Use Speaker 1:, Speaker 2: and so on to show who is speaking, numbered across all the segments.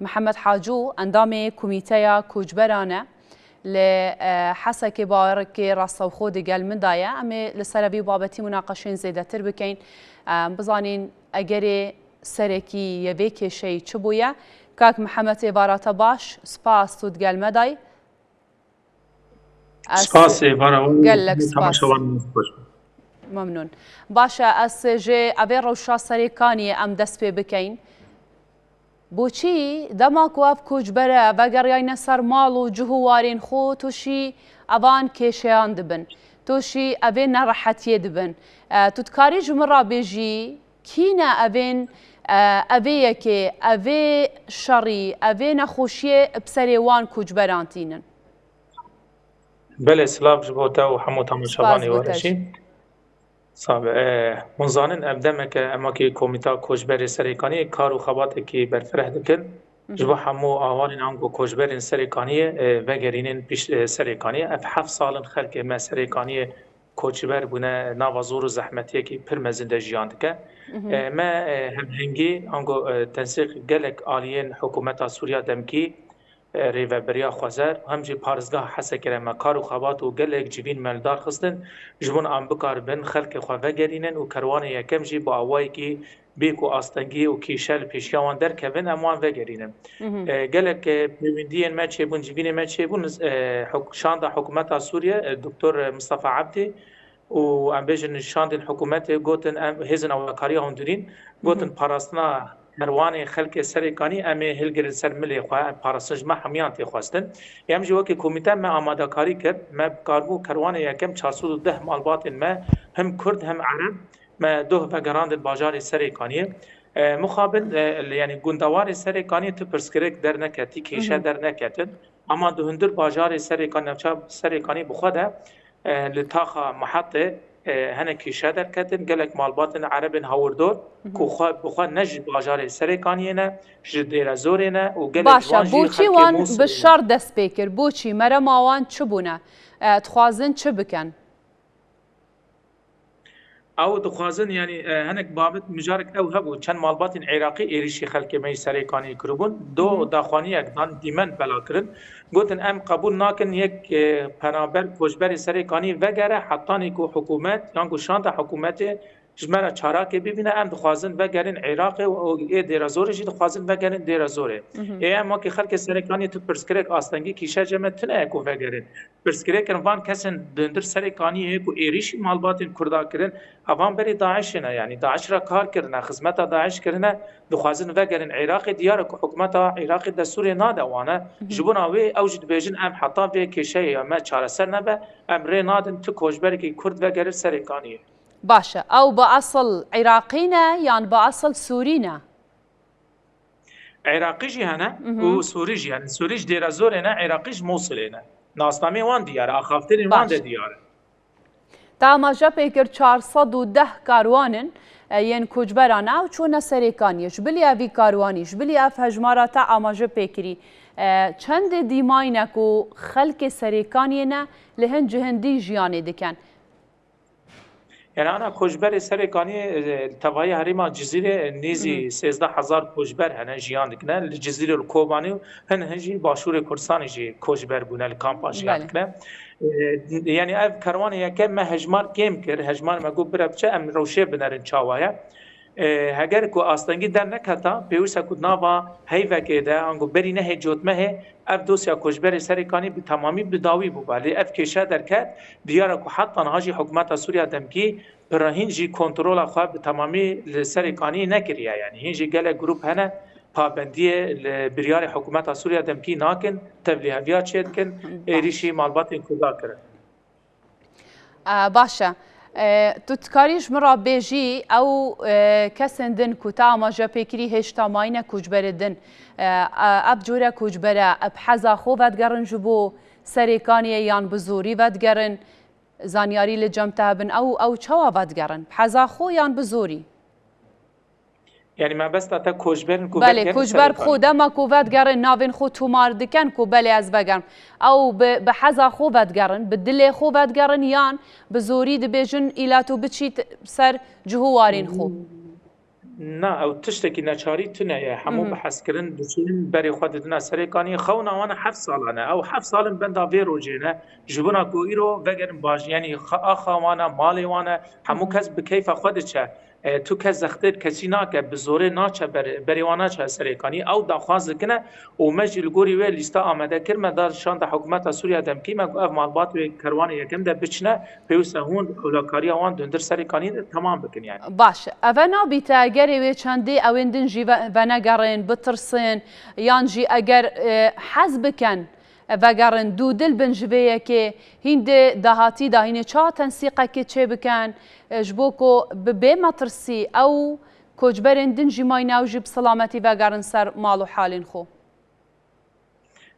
Speaker 1: محمد حاجو اندام کمیته کوچبرانه لحسك بارك راسو خود قال من دايا أمي لسلبي بابتي مناقشين زيادة تربكين بزانين أجري سركي يبيك شيء شبويا كاك محمد عبارة باش سباس تود قال مداي
Speaker 2: سپاس
Speaker 1: قال لك سپاس ممنون باشا أس جي أبي روشا سريكاني أم دس بكين بوچی دماغ و کوچبره وگر یای سر مال و جهوارین خو توشی اوان کشیان دبن توشی اوین نراحتی دبن تو تکاری جمرا بیجی کینا اوین اویه که اوی شری اوی نخوشی بسریوان کوچبران تینن
Speaker 2: بله سلام جبوتا و حمو تماشاوانی ورشی صعب منظانن ابدمك اماكي كوميتا كوجبر سريكاني كارو خبات كي برفره دكن جبو حمو اوان انغو كوجبر سريكاني وگرينن بيش سريكاني اف 7 سال خلق ما سريكاني كوجبر بنا ناوزور زحمتي كي پرمزنده جياندك ما همهنگي انغو تنسيق گلك الين حكومت سوريا دمكي ریوبریا خوازر همجی پارزگاه حس کرده کارو خبات و گلک جوین ملدار خستن جبون ام بکار بن خلق خواه گرینن و کروان یکم جی با اوای کی بیکو آستنگی و کیشل پیشیوان در کبن امان و گرینن گلک پیوندین ما چه بون جوین ما چه بون شاند حکومت سوریه دکتر مصطفی عبدی و ام بیجن شاند حکومت گوتن هزن او کاری هندرین گوتن پاراستنا مروان خلق سرکانی امی هلگر سر ملی خواه پارسنج ما همیان تی خواستن یم جو که کمیته ما آماده کاری کرد ما کاربو کروان یکم 410 مالبات ما هم کرد هم عرب ما دو وگراند باجار سرکانی مقابل یعنی گندوار سرکانی تو پرسکرک در نکتی کیشه در نکتن اما دو هندر باجار سرکانی نفچا سرکانی بخوده لتاخا محطه هنه کیشه در کتن گلک مالبات عرب هاوردور کو بخوا نج باجار سرکانیه نه جدیر زوره نه و گلک
Speaker 1: باشا بوچی وان بشار دست بیکر بوچی مرا ماوان چه بونه تخوازن چه بکن
Speaker 2: او دخوازن یعنی هنک بابت مجارک او هبو چند مالبات عراقی ایریشی خلک می سرکانی کربون دو داخوانی اقدان دیمن بلا کرن گوتن ام قبول ناکن یک پنابر کوچبر سرکانی وگره حتی نیکو حکومت یانگو شانت حکومت جمعه چارا که ببینه ام دخوازن وگرین عراق و دیر زوره جی دخوازن وگرین دیر زوره اما که خلک سرکانی تو پرسکرک آستنگی کیشه جمع تنه اکو وگرین پرسکرک وان کسن دندر سرکانی اکو ایریشی مالباتین کردا کرن اوان بری داعش نه یعنی داعش را کار کرنه خدمت داعش کرنه دخوازن وگرین عراق دیار کو حکومت عراق د سوریه نادوانه جبونا وی اوجد بیجن ام حتی به کیشه ما چاره سر نبه امر نادن تو کوچبر کی کرد وگرین سرکانی
Speaker 1: باشا او باصل عراقينا يعني باصل سورينا
Speaker 2: عراقي جهنا وسوري يعني سوري دير زورنا عراقي موصلنا ناسنامي وان ديار اخافتين وان ديار
Speaker 1: تاما جابيكر 410 كاروانن ين كوجبرانا وچونا سريكانيش بلي افي كاروانيش بلي اف هجمارا تا اما جابيكري چند ديماينكو خلق سريكانينا لهن جهندي جياني دكان
Speaker 2: يعني أنا كوجبر سركاني تبعي هريما جزيرة نيزي 13000 كوجبر هنا جياندكنا الجزيرة الكوباني هن هنجي باشور كردستان جي كوجبر بونا الكامبا جياندكنا يعني أف كروان يكم ما هجمار كيم كر هجمار ما جو بربچه أم روشه بنرن چاوايا هگر کو آستنگی در نکتا پیوسا کو ناوا هیوا کده انگو بری نه جوت مه اف دوسیا کوجبر سرکانی به تمامی بداوی بو بله اف کشه درکت دیار کو حتی نهاجی حکومت سوریه دمکی برهین جی کنترل خو به تمامی سرکانی نکریه یعنی هنجی گله گروپ هنه پابندی بریار حکومت سوریه دمکی ناکن تبلیغ بیا چید کن ایریشی مالبات انکودا کرد
Speaker 1: باشا تو تکاریش مرا بیجی او کسندن کتا ما جپیکری هشتا ماینه کوچبردن اب جوره کوچبره اب حزا خو ودگرن جبو سریکانی یان بزوری ودگرن زانیاری لجمته بن او چوا ودگرن حزا خو یان بزوری
Speaker 2: يعني ما بس تا کوچبرن کو
Speaker 1: بله کوچبر خود ما کو ودگرن ناوین خو تومار دکن کو بله از بگرم او به حزا خو ودگرن به دل خو ودگرن یان به زوری د بیجن ایلاتو بچیت سر جهوارین خو
Speaker 2: نه او تشتکی نچاری تنه همو بحث کردن بچین بری خود دنا سرکانی خونا وانا 7 سالانه او 7 سال بندا وی روجینه جبنا کو ایرو وگرن باش یعنی اخا وانا مالی وانا همو کس به کیف خود چه تو کس زختر کسی ناکه به زوره ناچه بریوانا چه سرکانی او دخواست کنه و مجل گوری و لیستا آمده کرمه دار شان د حکومت سوریه دم کیمه اف مالبات و کروان یکم ده بچنه پیوسته هون اولکاری وان دندر سرکانی تمام بکن یعنی
Speaker 1: باش اونا بیتا گری و چندی اوندن جی و نگرن بترسن یان جی اگر حزب کن وگرن دو دل بنجبه که هند دهاتی دا هینه چا تنسیقه که چه بکن جبوکو به مترسی او کجبرن دنجی مایناو جی بسلامتی وگرن سر مالو حالین خو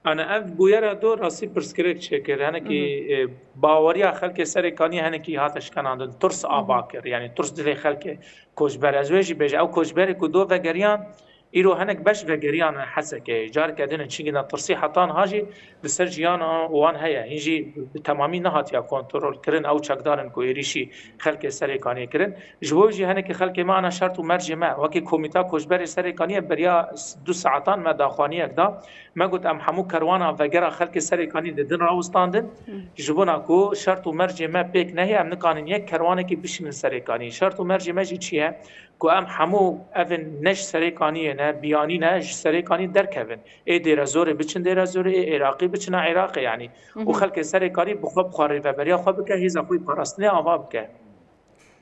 Speaker 2: انا اف بویرا دو راسی پرسکرک چکر هنکی باوریا خلک سرکانی هنکی هاتش کناند ترس آباکر یعنی ترس دل خلک کجبر ازویجی بیج او کجبر کو دو وگریان ایرو هنک بش وگریان حسکه جار کدن چیگنا ترسی حتان هاجی لسر جیان وان هيا اینجی تمامی نهات یا کنترل کرن او چکدارن کو ایریشی خلک سرکانی کرن جوجی هنک خلک معنا شرط و مرج ما وکی کمیته کجبر سرکانی بریا 2 ساعتان ما داخوانی اکدا ما قلت ام حمو كروانا وغيرها خلق سركاني ددن راوستاندن جبونا کو شرط و مرج ما بيك نهي ام نقانن يك كروانكي بشن سركاني شرط و مرج ما جي چيه کو ام حمو اون نش سرکانی نه بیانی نه سرکانی در کون ای دیر زور بچن دیر زور ای عراقی بچن عراقی یعنی و خلق سرکانی بخواب خاری و بریا خواب که هیزا خوی پرستنه آواب که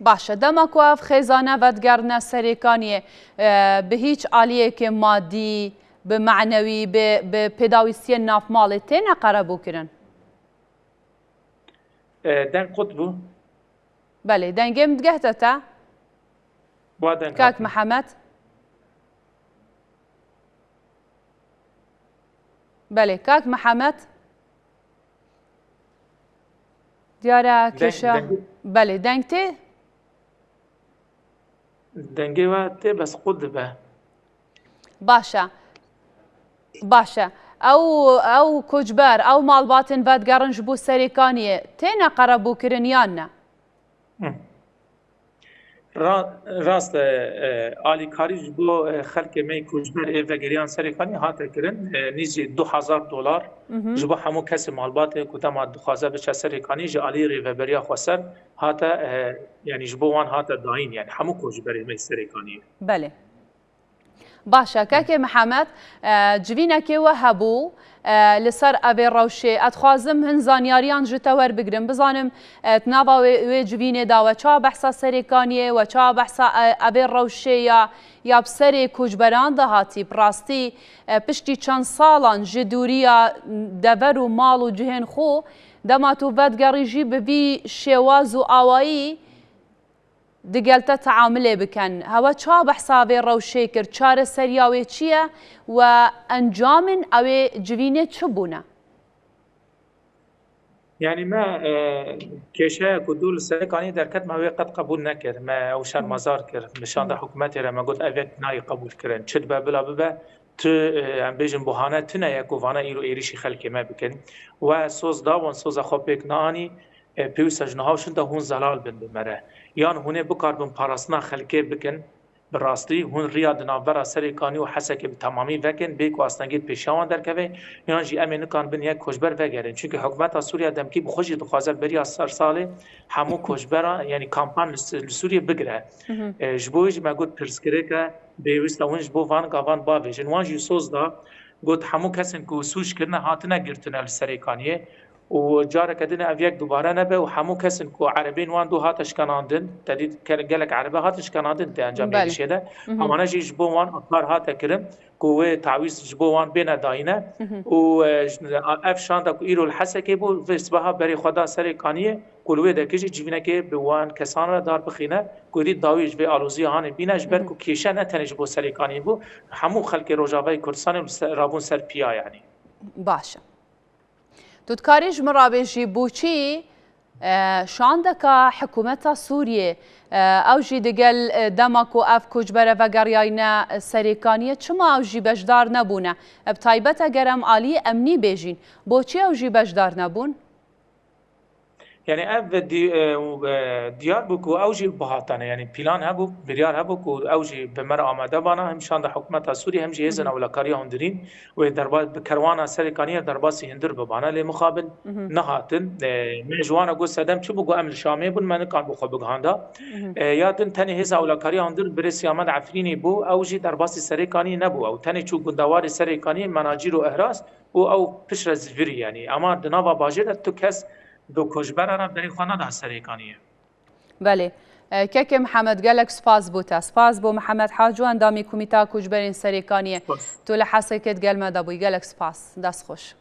Speaker 1: باشه دما کو اف خزانه ودگرنه سرکانی به هیچ عالیه که مادی به معنوی به پیداویستی ناف مالته نقربو کرن
Speaker 2: دن قطبو
Speaker 1: بله دنگه مدگهته تا كاك محمد بله كاك محمد ديارة كيشا بله دنگتي
Speaker 2: دنگي واتي بس قدبه
Speaker 1: باشا او كوجبار او مالباتن فادقارن جبو سريكانية تينا قربو كرنيانا
Speaker 2: راست آلیکاری جبو خلق می کوچبر ایوگریان سرکانی هات کرن نیزی $2000 جبو همو کسی مالبات کدام دخوازه بچه سرکانی جالی ریوبریا خسر هات یعنی جبو وان هات داین یعنی همو کوچبر می سرکانی
Speaker 1: بله باشا كاكي محمد جوينا كي وهبو لسر ابي روشي اتخوازم هن زانياريان جتور بگرم بزانم تنابا وي جوينه دا و چا بحثا سريكانيه و چا بحثا ابي روشي يا بسري كوجبران دهاتي براستي پشتي چند سالان جدوريا دبر و مال و جهن خو دما تو ودگريجي ببي شواز و آوائي دقلتا تعامله بكن هوا چا بحسابي روشي كر چار سرياوي چيه و انجام اوي جوينه چبونه
Speaker 2: يعني ما كيشا كدول سركاني دركت ما قد قبول نكر ما او شان مزار كر مشان ده حكومتي ما قلت افيت ناي قبول كرن چد بلا ببا تو ام بيجن بوهانه تنه يكوفانا ايرو ايريشي خلكي ما بكن و سوز دا و سوز خوبك ناني پیوسته جنهاشون ده هون زلال بن بمره یان هونه بکاربن پاراسنا خلکه بکن براستی هون ریاد ناورا سرکانی و حسکه به تمامی وکن بیک واسنگید پیشوان درکوه یان جی امین کان بن یک کجبر وگرن چونکه حکومت سوریه دمکی بخوشی دخوازه بری از سر ساله همو کجبرا یعنی کامپان لسوریه بگره جبویج ما گفت پرسکره که بیوسته هون جبو وان گاوان باویجن وان جی سوز دا گفت همو کسن که سوش کرنه هاتنه گرتنه لسرکانیه و جاره کدین اویک دوباره نبه و همو کسن کو عربین وان دو هاتش کناندن تدید گلک عربه هاتش کناندن ته انجام میشه ده همانه جبو وان اکار هات کرم کو تعویض جبو وان بین داینه و اف شاندا کو ایرو الحسکه بو فسبها بری خدا سرکانیه کلوه ده کجی جوینه که به وان کسان را دار بخینه کوری داویج به آلوزی هان بینش بر کو کیشه نه تنج بو سرکانی بو همو خلک روجاوی کردستان رابون سر پیا یعنی
Speaker 1: باشه تذكاريج مرابيجي بوشي شاندكا حكومة سوريا اوجي دقل دمكو اف كوجبره وگرياينا سريكانيه چما اوجي بجدار نبونه بتايبتا گرم عالي امني بيجين بوشي اوجي بجدار نبون
Speaker 2: يعني اف ديار بوكو اوجي بهاتانه يعني بلان هبو بريار هبو كو اوجي بمر آماده بانا همشان ده حكومت سوريا هم جهزن اولا كاريا هندرين و دربا بكروانا سريكانيه درباسي هندر ببانا لمقابل نهاتن مجوانا گو سدم چو بگو امل شامي بن من كان بو خبگ هاندا یادن تنی هزا اولا كاريا هندر برسي آمد عفريني بو اوجي درباسي سريكاني نبو او تنی چو گندوار سريكاني مناجير و اهراس او پشر زفيري يعني اما دناوا باجر تو کس دو کشبر را بری خانه ده سریکانیه.
Speaker 1: بله که محمد گلک سپاس بوده سپاس بو محمد حاجو اندامی کمیته کشبرین سریکانیه تو لحظه که گل مده بوی گلک سپاس دست خوش